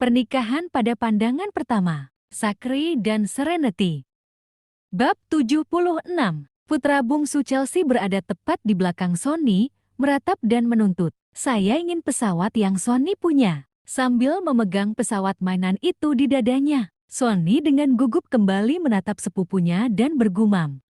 Pernikahan pada pandangan pertama, Zachary dan Serenity. Bab 76. Putra bungsu Chelsea berada tepat di belakang Sonny, meratap dan menuntut. Saya ingin pesawat yang Sonny punya. Sambil memegang pesawat mainan itu di dadanya, Sonny dengan gugup kembali menatap sepupunya dan bergumam.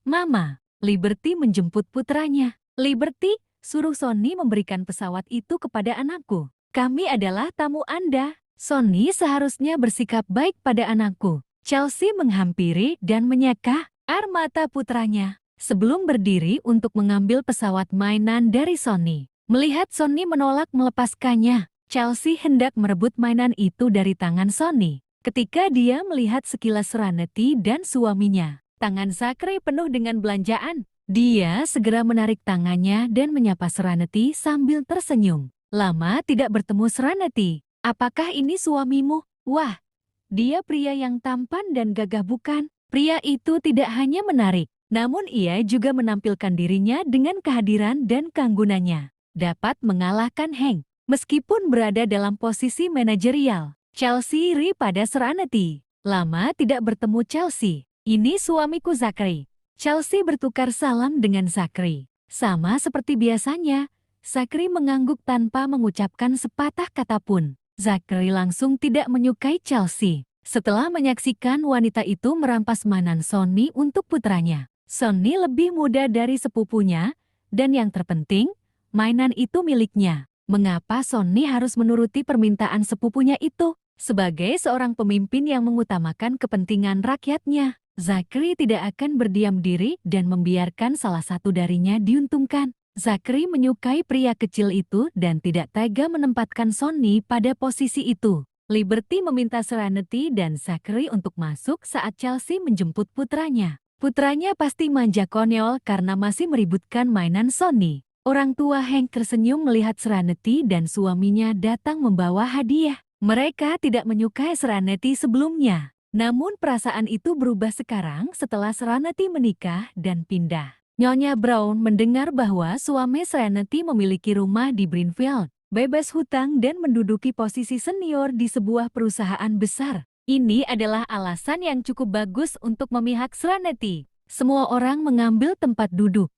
Mama, Liberty menjemput putranya. Liberty, suruh Sonny memberikan pesawat itu kepada anakku. Kami adalah tamu Anda. Sonny seharusnya bersikap baik pada anakku. Chelsea menghampiri dan menyeka air mata putranya sebelum berdiri untuk mengambil pesawat mainan dari Sonny. Melihat Sonny menolak melepaskannya, Chelsea hendak merebut mainan itu dari tangan Sonny. Ketika dia melihat sekilas Serenity dan suaminya, tangan Zachary penuh dengan belanjaan. Dia segera menarik tangannya dan menyapa Serenity sambil tersenyum. Lama tidak bertemu Serenity. Apakah ini suamimu? Wah, dia pria yang tampan dan gagah bukan? Pria itu tidak hanya menarik, namun ia juga menampilkan dirinya dengan kehadiran dan keanggunannya. Dapat mengalahkan Hank. Meskipun berada dalam posisi manajerial, Chelsea iri pada Serenity. Lama tidak bertemu Chelsea. Ini suamiku Zachary. Chelsea bertukar salam dengan Zachary. Sama seperti biasanya, Zachary mengangguk tanpa mengucapkan sepatah kata pun. Zachary langsung tidak menyukai Chelsea. Setelah menyaksikan wanita itu merampas mainan Sonny untuk putranya. Sonny lebih muda dari sepupunya, dan yang terpenting, mainan itu miliknya. Mengapa Sonny harus menuruti permintaan sepupunya itu? Sebagai seorang pemimpin yang mengutamakan kepentingan rakyatnya, Zachary tidak akan berdiam diri dan membiarkan salah satu darinya diuntungkan. Zachary menyukai pria kecil itu dan tidak tega menempatkan Sonny pada posisi itu. Liberty meminta Serenity dan Zachary untuk masuk saat Chelsea menjemput putranya. Putranya pasti manja konyol karena masih meributkan mainan Sonny. Orang tua Hank tersenyum melihat Serenity dan suaminya datang membawa hadiah. Mereka tidak menyukai Serenity sebelumnya. Namun perasaan itu berubah sekarang setelah Serenity menikah dan pindah. Nyonya Brown mendengar bahwa suami Serenity memiliki rumah di Brinfield, bebas hutang dan menduduki posisi senior di sebuah perusahaan besar. Ini adalah alasan yang cukup bagus untuk memihak Serenity. Semua orang mengambil tempat duduk.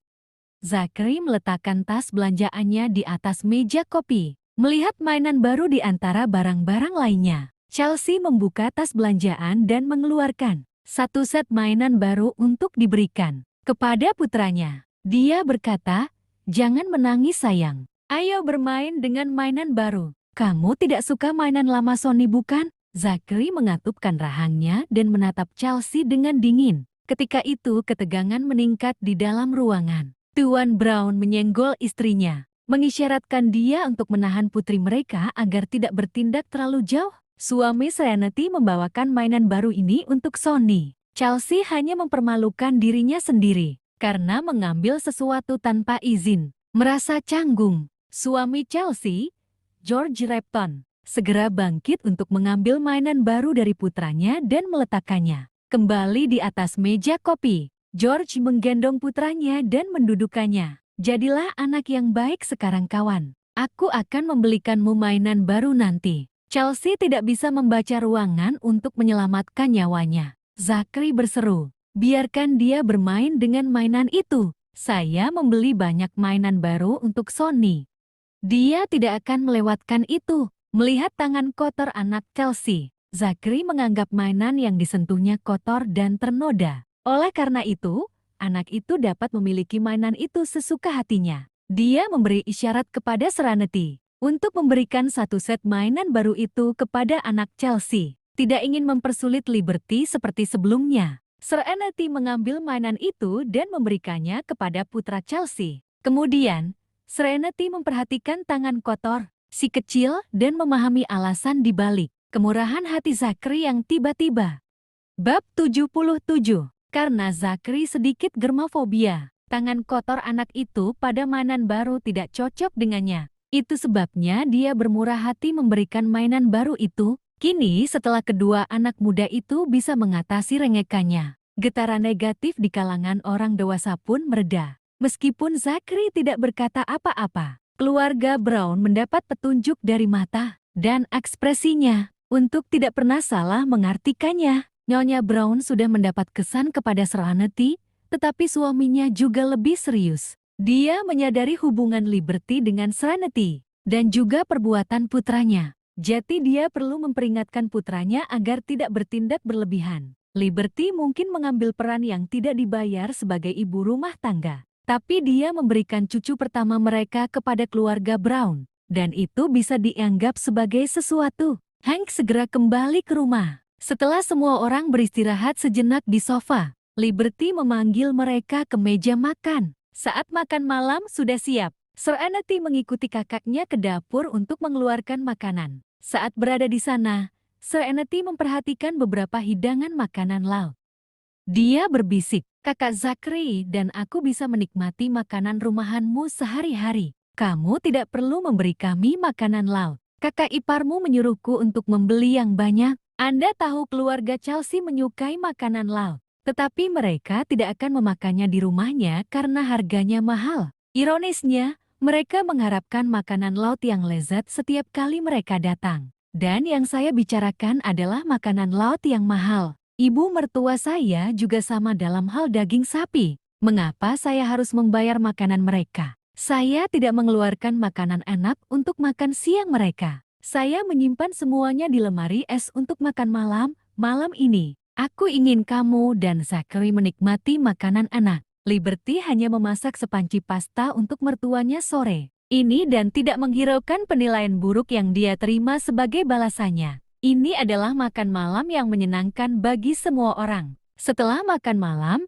Zachary meletakkan tas belanjaannya di atas meja kopi. Melihat mainan baru di antara barang-barang lainnya, Chelsea membuka tas belanjaan dan mengeluarkan satu set mainan baru untuk diberikan kepada putranya. Dia berkata, "Jangan menangis sayang. Ayo bermain dengan mainan baru. Kamu tidak suka mainan lama Sonny bukan?" Zachary mengatupkan rahangnya dan menatap Chelsea dengan dingin. Ketika itu ketegangan meningkat di dalam ruangan. Tuan Brown menyenggol istrinya, mengisyaratkan dia untuk menahan putri mereka agar tidak bertindak terlalu jauh. Suami Serenity membawakan mainan baru ini untuk Sonny. Chelsea hanya mempermalukan dirinya sendiri karena mengambil sesuatu tanpa izin. Merasa canggung, suami Chelsea, George Repton, segera bangkit untuk mengambil mainan baru dari putranya dan meletakkannya kembali di atas meja kopi. George menggendong putranya dan mendudukannya. "Jadilah anak yang baik sekarang kawan. Aku akan membelikanmu mainan baru nanti." Chelsea tidak bisa membaca ruangan untuk menyelamatkan nyawanya. Zachary berseru, "Biarkan dia bermain dengan mainan itu. Saya membeli banyak mainan baru untuk Sonny." Dia tidak akan melewatkan itu. Melihat tangan kotor anak Chelsea, Zachary menganggap mainan yang disentuhnya kotor dan ternoda. Oleh karena itu, anak itu dapat memiliki mainan itu sesuka hatinya. Dia memberi isyarat kepada Serenity untuk memberikan satu set mainan baru itu kepada anak Chelsea. Tidak ingin mempersulit Liberty seperti sebelumnya, Serenity mengambil mainan itu dan memberikannya kepada putra Chelsea. Kemudian, Serenity memperhatikan tangan kotor si kecil dan memahami alasan di balik kemurahan hati Zachary yang tiba-tiba. Bab 77. Karena Zachary sedikit germafobia, tangan kotor anak itu pada mainan baru tidak cocok dengannya. Itu sebabnya dia bermurah hati memberikan mainan baru itu. Kini setelah kedua anak muda itu bisa mengatasi rengekannya, getaran negatif di kalangan orang dewasa pun mereda. Meskipun Zachary tidak berkata apa-apa, keluarga Brown mendapat petunjuk dari mata dan ekspresinya untuk tidak pernah salah mengartikannya. Nyonya Brown sudah mendapat kesan kepada Serenity, tetapi suaminya juga lebih serius. Dia menyadari hubungan Liberty dengan Serenity dan juga perbuatan putranya. Jadi dia perlu memperingatkan putranya agar tidak bertindak berlebihan. Liberty mungkin mengambil peran yang tidak dibayar sebagai ibu rumah tangga. Tapi dia memberikan cucu pertama mereka kepada keluarga Brown. Dan itu bisa dianggap sebagai sesuatu. Hank segera kembali ke rumah. Setelah semua orang beristirahat sejenak di sofa, Liberty memanggil mereka ke meja makan. Saat makan malam sudah siap, Serenity mengikuti kakaknya ke dapur untuk mengeluarkan makanan. Saat berada di sana, Serenity memperhatikan beberapa hidangan makanan laut. Dia berbisik, "Kakak Zachary dan aku bisa menikmati makanan rumahanmu sehari-hari. Kamu tidak perlu memberi kami makanan laut. Kakak iparmu menyuruhku untuk membeli yang banyak." Anda tahu keluarga Chelsea menyukai makanan laut, tetapi mereka tidak akan memakannya di rumahnya karena harganya mahal. Ironisnya, mereka mengharapkan makanan laut yang lezat setiap kali mereka datang. Dan yang saya bicarakan adalah makanan laut yang mahal. Ibu mertua saya juga sama dalam hal daging sapi. Mengapa saya harus membayar makanan mereka? Saya tidak mengeluarkan makanan enak untuk makan siang mereka. Saya menyimpan semuanya di lemari es untuk makan malam ini. Aku ingin kamu dan Zachary menikmati makanan enak. Liberty hanya memasak sepanci pasta untuk mertuanya sore ini dan tidak menghiraukan penilaian buruk yang dia terima sebagai balasannya. Ini adalah makan malam yang menyenangkan bagi semua orang. Setelah makan malam,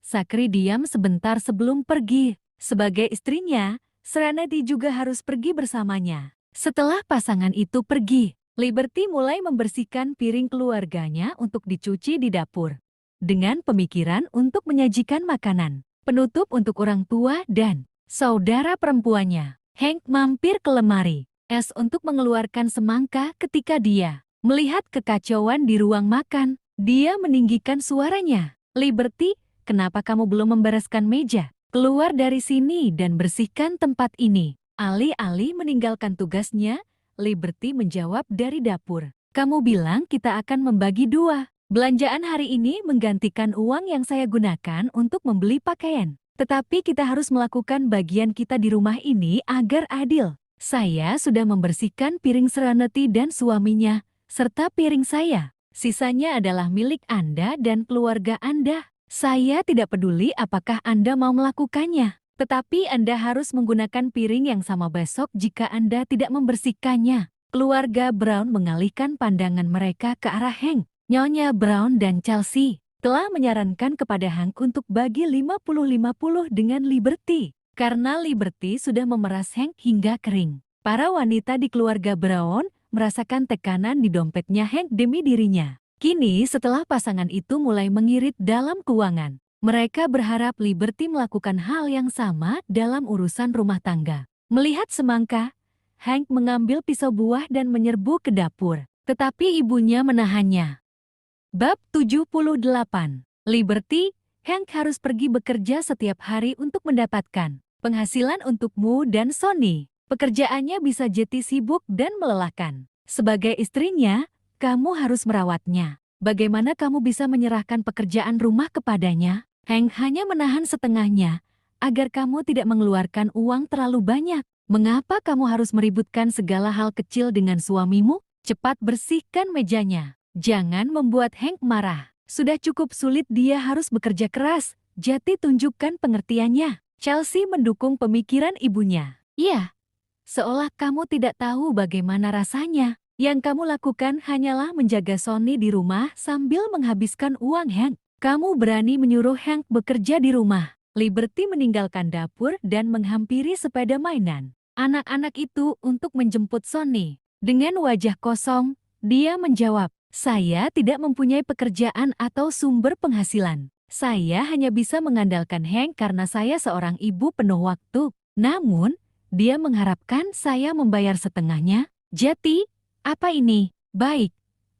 Zachary diam sebentar sebelum pergi. Sebagai istrinya, Serenity juga harus pergi bersamanya. Setelah pasangan itu pergi, Liberty mulai membersihkan piring keluarganya untuk dicuci di dapur. Dengan pemikiran untuk menyajikan makanan penutup untuk orang tua dan saudara perempuannya, Hank mampir ke lemari es untuk mengeluarkan semangka ketika dia melihat kekacauan di ruang makan. Dia meninggikan suaranya, "Liberty, kenapa kamu belum membereskan meja? Keluar dari sini dan bersihkan tempat ini." Alih-alih meninggalkan tugasnya, Liberty menjawab dari dapur, "Kamu bilang kita akan membagi dua. Belanjaan hari ini menggantikan uang yang saya gunakan untuk membeli pakaian. Tetapi kita harus melakukan bagian kita di rumah ini agar adil. Saya sudah membersihkan piring Serenity dan suaminya, serta piring saya. Sisanya adalah milik Anda dan keluarga Anda. Saya tidak peduli apakah Anda mau melakukannya. Tetapi Anda harus menggunakan piring yang sama besok jika Anda tidak membersihkannya." Keluarga Brown mengalihkan pandangan mereka ke arah Hank. Nyonya Brown dan Chelsea telah menyarankan kepada Hank untuk bagi 50-50 dengan Liberty. Karena Liberty sudah memeras Hank hingga kering. Para wanita di keluarga Brown merasakan tekanan di dompetnya Hank demi dirinya. Kini setelah pasangan itu mulai mengirit dalam keuangan, mereka berharap Liberty melakukan hal yang sama dalam urusan rumah tangga. Melihat semangka, Hank mengambil pisau buah dan menyerbu ke dapur. Tetapi ibunya menahannya. Bab 78. Liberty, Hank harus pergi bekerja setiap hari untuk mendapatkan penghasilan untukmu dan Sonny. Pekerjaannya bisa jadi sibuk dan melelahkan. Sebagai istrinya, kamu harus merawatnya. Bagaimana kamu bisa menyerahkan pekerjaan rumah kepadanya? Hank hanya menahan setengahnya, agar kamu tidak mengeluarkan uang terlalu banyak. Mengapa kamu harus meributkan segala hal kecil dengan suamimu? Cepat bersihkan mejanya. Jangan membuat Hank marah. Sudah cukup sulit dia harus bekerja keras, jadi tunjukkan pengertiannya. Chelsea mendukung pemikiran ibunya. "Iya, seolah kamu tidak tahu bagaimana rasanya. Yang kamu lakukan hanyalah menjaga Sonny di rumah sambil menghabiskan uang Hank. Kamu berani menyuruh Hank bekerja di rumah." Liberty meninggalkan dapur dan menghampiri sepeda mainan anak-anak itu untuk menjemput Sonny. Dengan wajah kosong, dia menjawab, "Saya tidak mempunyai pekerjaan atau sumber penghasilan. Saya hanya bisa mengandalkan Hank karena saya seorang ibu penuh waktu. Namun, dia mengharapkan saya membayar setengahnya. Jadi, apa ini? Baik,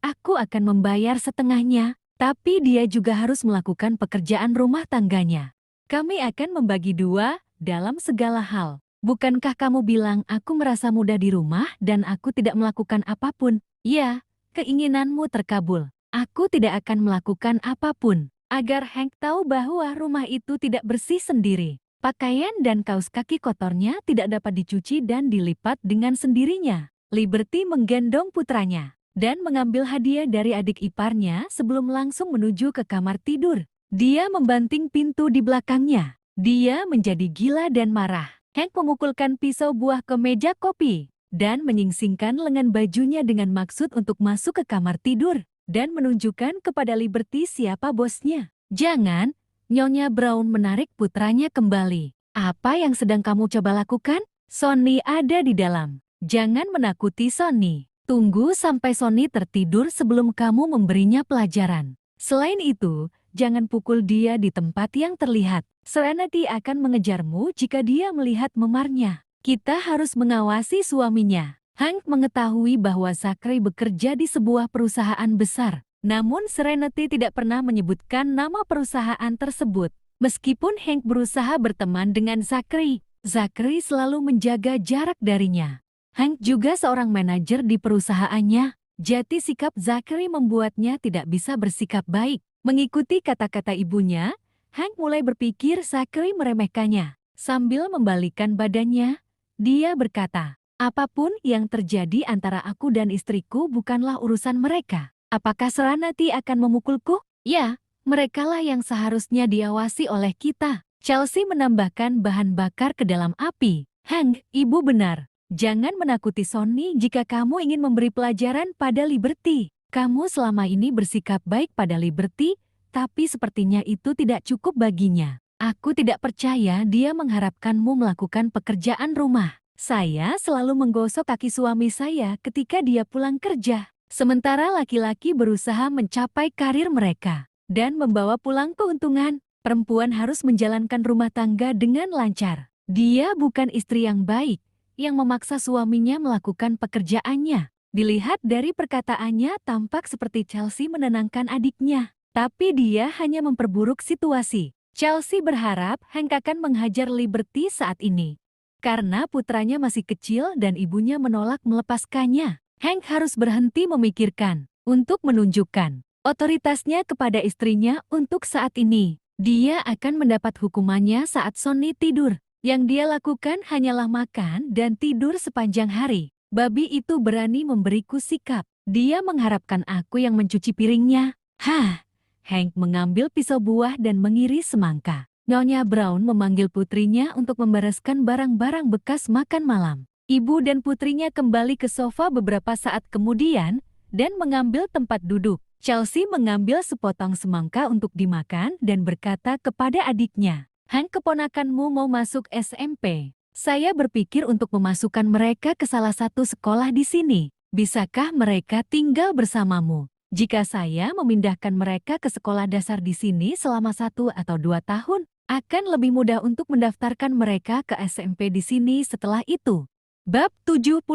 aku akan membayar setengahnya, tapi dia juga harus melakukan pekerjaan rumah tangganya. Kami akan membagi dua dalam segala hal." Bukankah kamu bilang aku merasa mudah di rumah dan aku tidak melakukan apapun? Ya, keinginanmu terkabul. Aku tidak akan melakukan apapun. Agar Hank tahu bahwa rumah itu tidak bersih sendiri. Pakaian dan kaus kaki kotornya tidak dapat dicuci dan dilipat dengan sendirinya. Liberty menggendong putranya dan mengambil hadiah dari adik iparnya sebelum langsung menuju ke kamar tidur. Dia membanting pintu di belakangnya. Dia menjadi gila dan marah. Hank memukulkan pisau buah ke meja kopi dan menyingsingkan lengan bajunya dengan maksud untuk masuk ke kamar tidur dan menunjukkan kepada Liberty siapa bosnya. Jangan, Nyonya Brown menarik putranya kembali. Apa yang sedang kamu coba lakukan? Sonny ada di dalam. Jangan menakuti Sonny. Tunggu sampai Sonny tertidur sebelum kamu memberinya pelajaran. Selain itu, jangan pukul dia di tempat yang terlihat. Serenity akan mengejarmu jika dia melihat memarnya. Kita harus mengawasi suaminya. Hank mengetahui bahwa Zachary bekerja di sebuah perusahaan besar. Namun Serenity tidak pernah menyebutkan nama perusahaan tersebut. Meskipun Hank berusaha berteman dengan Zachary, Zachary selalu menjaga jarak darinya. Hank juga seorang manajer di perusahaannya. Jati sikap Zachary membuatnya tidak bisa bersikap baik. Mengikuti kata-kata ibunya, Hank mulai berpikir Zachary meremehkannya. Sambil membalikkan badannya, dia berkata, apapun yang terjadi antara aku dan istriku bukanlah urusan mereka. Apakah Serenity akan memukulku? Ya, merekalah yang seharusnya diawasi oleh kita. Chelsea menambahkan bahan bakar ke dalam api. Hank, ibu benar. Jangan menakuti Sonny jika kamu ingin memberi pelajaran pada Liberty. Kamu selama ini bersikap baik pada Liberty, tapi sepertinya itu tidak cukup baginya. Aku tidak percaya dia mengharapkanmu melakukan pekerjaan rumah. Saya selalu menggosok kaki suami saya ketika dia pulang kerja. Sementara laki-laki berusaha mencapai karir mereka dan membawa pulang keuntungan, perempuan harus menjalankan rumah tangga dengan lancar. Dia bukan istri yang baik, yang memaksa suaminya melakukan pekerjaannya. Dilihat dari perkataannya tampak seperti Chelsea menenangkan adiknya. Tapi dia hanya memperburuk situasi. Chelsea berharap Hank akan menghajar Liberty saat ini. Karena putranya masih kecil dan ibunya menolak melepaskannya. Hank harus berhenti memikirkan untuk menunjukkan otoritasnya kepada istrinya untuk saat ini. Dia akan mendapat hukumannya saat Sonny tidur. Yang dia lakukan hanyalah makan dan tidur sepanjang hari. Babi itu berani memberiku sikap. Dia mengharapkan aku yang mencuci piringnya. Hah! Hank mengambil pisau buah dan mengiris semangka. Nyonya Brown memanggil putrinya untuk membereskan barang-barang bekas makan malam. Ibu dan putrinya kembali ke sofa beberapa saat kemudian dan mengambil tempat duduk. Chelsea mengambil sepotong semangka untuk dimakan dan berkata kepada adiknya, Hank, keponakanmu mau masuk SMP. Saya berpikir untuk memasukkan mereka ke salah satu sekolah di sini. Bisakah mereka tinggal bersamamu? Jika saya memindahkan mereka ke sekolah dasar di sini selama 1 atau 2 tahun, akan lebih mudah untuk mendaftarkan mereka ke SMP di sini setelah itu. Bab 79.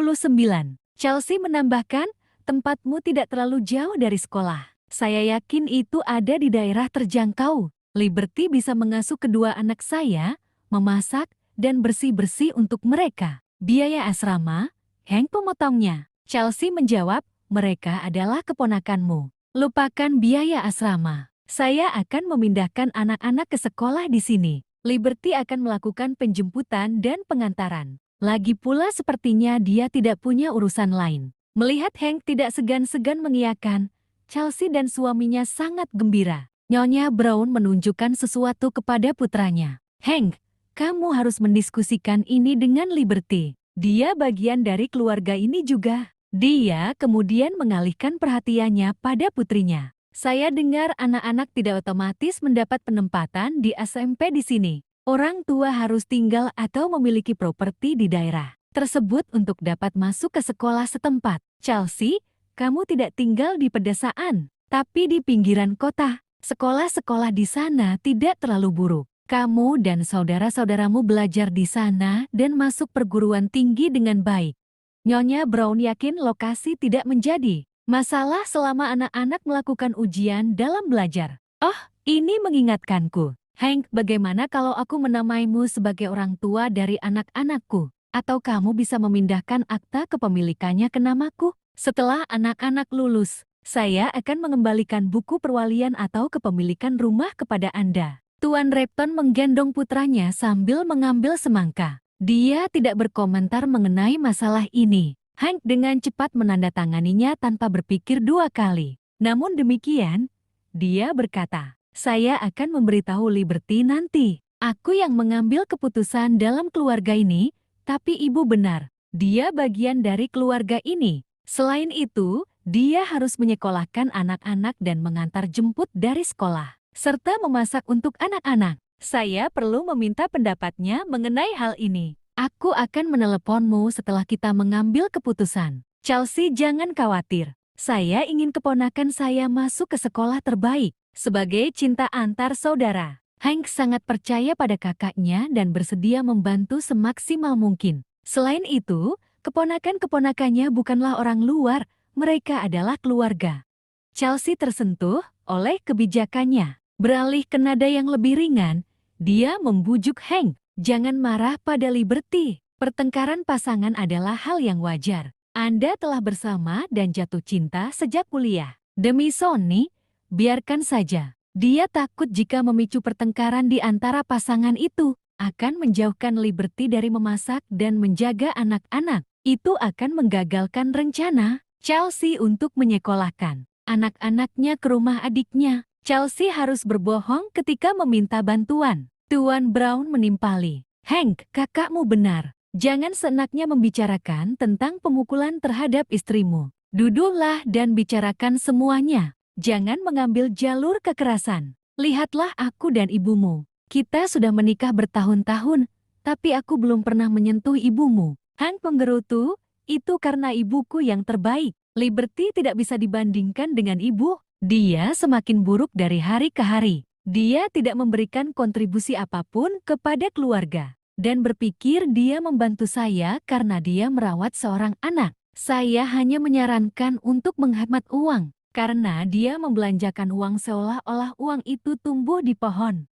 Chelsea menambahkan, tempatmu tidak terlalu jauh dari sekolah. Saya yakin itu ada di daerah terjangkau. Liberty bisa mengasuh kedua anak saya, memasak, dan bersih-bersih untuk mereka. Biaya asrama, Hank memotongnya. Chelsea menjawab, mereka adalah keponakanmu. Lupakan biaya asrama. Saya akan memindahkan anak-anak ke sekolah di sini. Liberty akan melakukan penjemputan dan pengantaran. Lagi pula sepertinya dia tidak punya urusan lain. Melihat Hank tidak segan-segan mengiyakan, Chelsea dan suaminya sangat gembira. Nyonya Brown menunjukkan sesuatu kepada putranya. Hank, kamu harus mendiskusikan ini dengan Liberty. Dia bagian dari keluarga ini juga. Dia kemudian mengalihkan perhatiannya pada putrinya. Saya dengar anak-anak tidak otomatis mendapat penempatan di SMP di sini. Orang tua harus tinggal atau memiliki properti di daerah tersebut untuk dapat masuk ke sekolah setempat. Chelsea, kamu tidak tinggal di pedesaan, tapi di pinggiran kota. Sekolah-sekolah di sana tidak terlalu buruk. Kamu dan saudara-saudaramu belajar di sana dan masuk perguruan tinggi dengan baik. Nyonya Brown yakin lokasi tidak menjadi masalah selama anak-anak melakukan ujian dalam belajar. Oh, ini mengingatkanku. Hank, bagaimana kalau aku menamaimu sebagai orang tua dari anak-anakku? Atau kamu bisa memindahkan akta kepemilikannya ke namaku? Setelah anak-anak lulus, saya akan mengembalikan buku perwalian atau kepemilikan rumah kepada Anda. Tuan Repton menggendong putranya sambil mengambil semangka. Dia tidak berkomentar mengenai masalah ini. Hank dengan cepat menandatanganinya tanpa berpikir dua kali. Namun demikian, dia berkata, "Saya akan memberitahu Liberty nanti. Aku yang mengambil keputusan dalam keluarga ini, tapi ibu benar. Dia bagian dari keluarga ini. Selain itu, dia harus menyekolahkan anak-anak dan mengantar jemput dari sekolah, serta memasak untuk anak-anak. Saya perlu meminta pendapatnya mengenai hal ini. Aku akan meneleponmu setelah kita mengambil keputusan. Chelsea, jangan khawatir. Saya ingin keponakan saya masuk ke sekolah terbaik. Sebagai cinta antar saudara, Hank sangat percaya pada kakaknya dan bersedia membantu semaksimal mungkin. Selain itu, keponakan-keponakannya bukanlah orang luar, mereka adalah keluarga. Chelsea tersentuh oleh kebijakannya. Beralih ke nada yang lebih ringan, dia membujuk Hank, "Jangan marah pada Liberty. Pertengkaran pasangan adalah hal yang wajar. Anda telah bersama dan jatuh cinta sejak kuliah. Demi Sonny, biarkan saja. Dia takut jika memicu pertengkaran di antara pasangan itu, akan menjauhkan Liberty dari memasak dan menjaga anak-anak. Itu akan menggagalkan rencana Chelsea untuk menyekolahkan anak-anaknya ke rumah adiknya. Chelsea harus berbohong ketika meminta bantuan." Tuan Brown menimpali, "Hank, kakakmu benar. Jangan seenaknya membicarakan tentang pemukulan terhadap istrimu. Duduklah dan bicarakan semuanya. Jangan mengambil jalur kekerasan. Lihatlah aku dan ibumu. Kita sudah menikah bertahun-tahun, tapi aku belum pernah menyentuh ibumu." Hank menggerutu, "Itu karena ibuku yang terbaik. Liberty tidak bisa dibandingkan dengan ibu. Dia semakin buruk dari hari ke hari. Dia tidak memberikan kontribusi apapun kepada keluarga. Dan berpikir dia membantu saya karena dia merawat seorang anak. Saya hanya menyarankan untuk menghemat uang, karena dia membelanjakan uang seolah-olah uang itu tumbuh di pohon.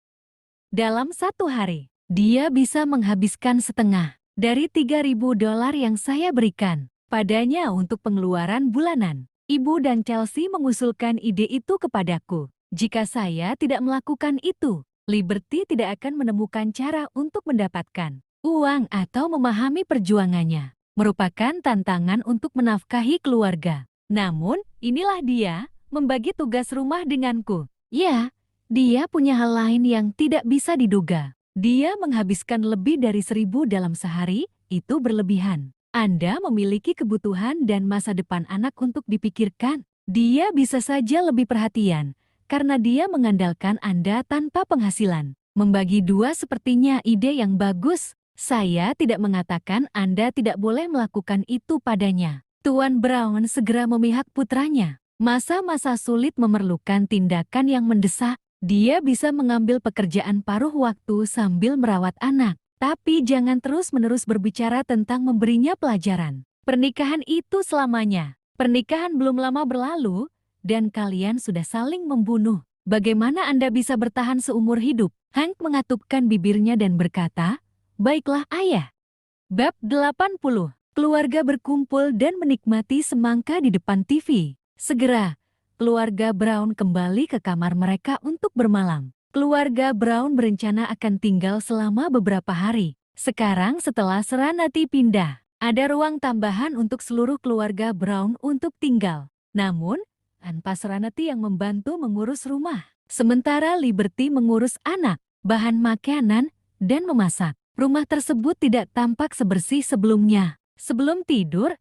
Dalam satu hari, dia bisa menghabiskan setengah dari $3.000 yang saya berikan padanya untuk pengeluaran bulanan. Ibu dan Chelsea mengusulkan ide itu kepadaku. Jika saya tidak melakukan itu, Liberty tidak akan menemukan cara untuk mendapatkan uang atau memahami perjuangannya. Merupakan tantangan untuk menafkahi keluarga. Namun, inilah dia, membagi tugas rumah denganku. Ya, dia punya hal lain yang tidak bisa diduga. Dia menghabiskan lebih dari 1.000 dalam sehari, itu berlebihan. Anda memiliki kebutuhan dan masa depan anak untuk dipikirkan. Dia bisa saja lebih perhatian, karena dia mengandalkan Anda tanpa penghasilan. Membagi dua sepertinya ide yang bagus. Saya tidak mengatakan Anda tidak boleh melakukan itu padanya. Tuan Brown segera memihak putranya. Masa-masa sulit memerlukan tindakan yang mendesak. Dia bisa mengambil pekerjaan paruh waktu sambil merawat anak. Tapi jangan terus-menerus berbicara tentang memberinya pelajaran. Pernikahan itu selamanya. Pernikahan belum lama berlalu, dan kalian sudah saling membunuh. Bagaimana Anda bisa bertahan seumur hidup? Hank mengatupkan bibirnya dan berkata, "Baiklah ayah." Bab 80. Keluarga berkumpul dan menikmati semangka di depan TV. Segera, keluarga Brown kembali ke kamar mereka untuk bermalam. Keluarga Brown berencana akan tinggal selama beberapa hari. Sekarang setelah Serenity pindah, ada ruang tambahan untuk seluruh keluarga Brown untuk tinggal. Namun, tanpa Serenity yang membantu mengurus rumah. Sementara Liberty mengurus anak, bahan makanan, dan memasak. Rumah tersebut tidak tampak sebersih sebelumnya. Sebelum tidur,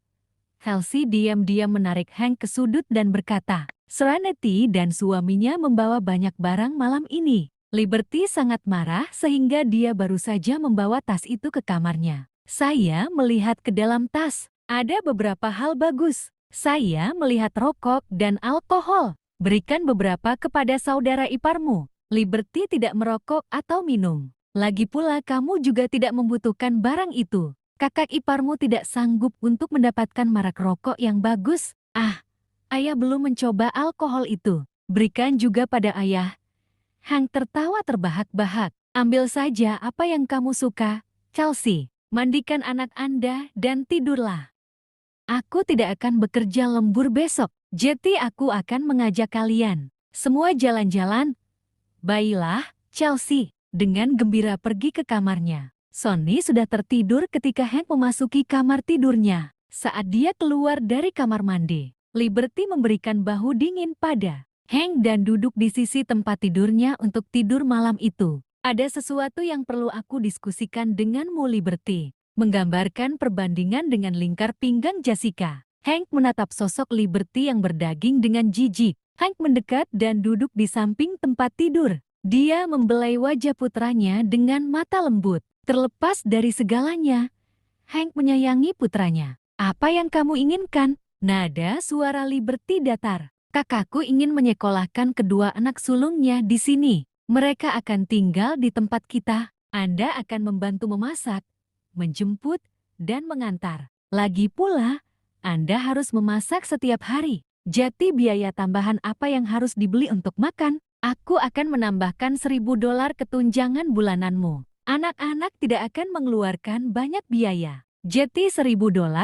Chelsea diam-diam menarik Hank ke sudut dan berkata, "Serenity dan suaminya membawa banyak barang malam ini." Liberty sangat marah sehingga dia baru saja membawa tas itu ke kamarnya. "Saya melihat ke dalam tas. Ada beberapa hal bagus. Saya melihat rokok dan alkohol. Berikan beberapa kepada saudara iparmu." Liberty tidak merokok atau minum. Lagi pula kamu juga tidak membutuhkan barang itu. Kakak iparmu tidak sanggup untuk mendapatkan marak rokok yang bagus. "Ah, ayah belum mencoba alkohol itu. Berikan juga pada ayah." Hank tertawa terbahak-bahak. Ambil saja apa yang kamu suka, Chelsea. Mandikan anak Anda dan tidurlah. Aku tidak akan bekerja lembur besok. Jadi aku akan mengajak kalian semua jalan-jalan. Baiklah, Chelsea. Dengan gembira pergi ke kamarnya. Sonny sudah tertidur ketika Hank memasuki kamar tidurnya. Saat dia keluar dari kamar mandi, Liberty memberikan bahu dingin pada Hank dan duduk di sisi tempat tidurnya untuk tidur malam itu. Ada sesuatu yang perlu aku diskusikan denganmu, Liberty. Menggambarkan perbandingan dengan lingkar pinggang Jessica. Hank menatap sosok Liberty yang berdaging dengan jijik. Hank mendekat dan duduk di samping tempat tidur. Dia membelai wajah putranya dengan mata lembut. Terlepas dari segalanya, Hank menyayangi putranya. Apa yang kamu inginkan? Nada suara Liberty datar. Kakakku ingin menyekolahkan kedua anak sulungnya di sini. Mereka akan tinggal di tempat kita. Anda akan membantu memasak, menjemput, dan mengantar. Lagi pula, Anda harus memasak setiap hari. Jadi biaya tambahan apa yang harus dibeli untuk makan? Aku akan menambahkan $1.000 ketunjangan bulananmu. Anak-anak tidak akan mengeluarkan banyak biaya. Jadi $1.000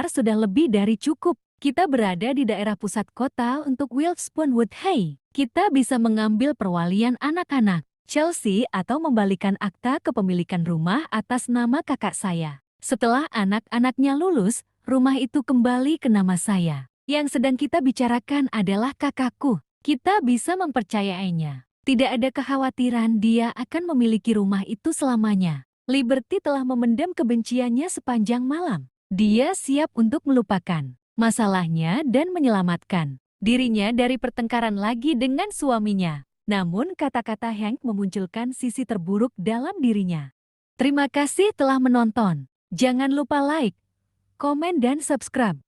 sudah lebih dari cukup. Kita berada di daerah pusat kota untuk Wilsponwood High. Kita bisa mengambil perwalian anak-anak, Chelsea, atau membalikan akta kepemilikan rumah atas nama kakak saya. Setelah anak-anaknya lulus, rumah itu kembali ke nama saya. Yang sedang kita bicarakan adalah kakakku. Kita bisa mempercayainya. Tidak ada kekhawatiran dia akan memiliki rumah itu selamanya. Liberty telah memendam kebenciannya sepanjang malam. Dia siap untuk melupakan masalahnya dan menyelamatkan dirinya dari pertengkaran lagi dengan suaminya. Namun kata-kata Hank memunculkan sisi terburuk dalam dirinya. Terima kasih telah menonton. Jangan lupa like, komen, dan subscribe.